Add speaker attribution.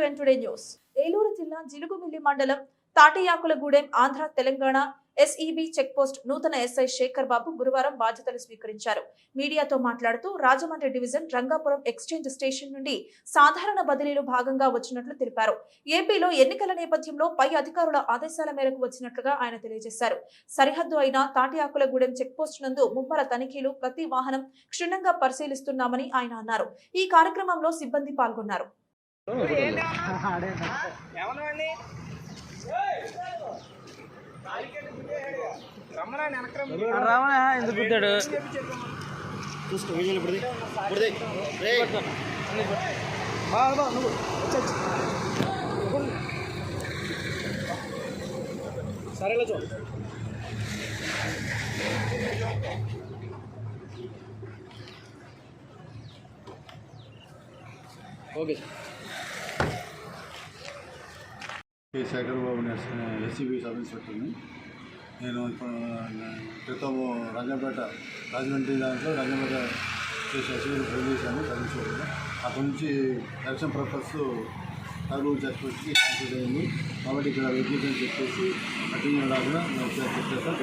Speaker 1: 7 today news. Eluru జిల్లా జిలుగుమిల్లి మండలం Tatiyakulagudem Andhra Telangana SEB check post నూతన ఎస్ఐ శేఖర్ బాబు గురువారం బాధ్యతలు స్వీకరించారు. మీడియాతో మాట్లాడుతూ Rajahmundry division Rangapuram exchange station నుండి సాధారణ బదిలీలు భాగంగా వచ్చినట్లు తెలిపారు. ఏపీలో ఎన్నికల నేపథ్యంలో పై అధికారుల ఆదేశాల మేరకు వచ్చినట్లుగా ఆయన తెలియజేశారు. సరిహద్దు అయిన తాటియాకులగూడెం చెక్ పోస్ట్ నందు ముమ్మర తనిఖీలు, ప్రతి వాహనం క్షుణ్ణంగా పరిశీలిస్తున్నామని ఆయన అన్నారు. ఈ కార్యక్రమంలో సిబ్బంది పాల్గొన్నారు.
Speaker 2: ఎందుకు గుద్దాడు
Speaker 3: చూసుకో వీడియోలు ఇప్పుడు సరేలా చూ ఓకే
Speaker 4: శేఖర్ బాబు ఎస్సీబీ సబ్ ఇన్స్పెక్టర్ని. నేను క్రితం రాజమండ్రి దాంట్లో రంగంపేట స్టేషన్ ట్రై చేశాను సబ్ ఇన్స్పెక్టర్గా. అక్కడి నుంచి ఎలక్షన్ పర్పస్ తాగూరు చెక్ వచ్చి క్యాన్సిల్ అయింది. కాబట్టి ఇక్కడ వెకేషన్ చెప్పేసి కంటిన్యూ రాకుండా చెప్పేస్తా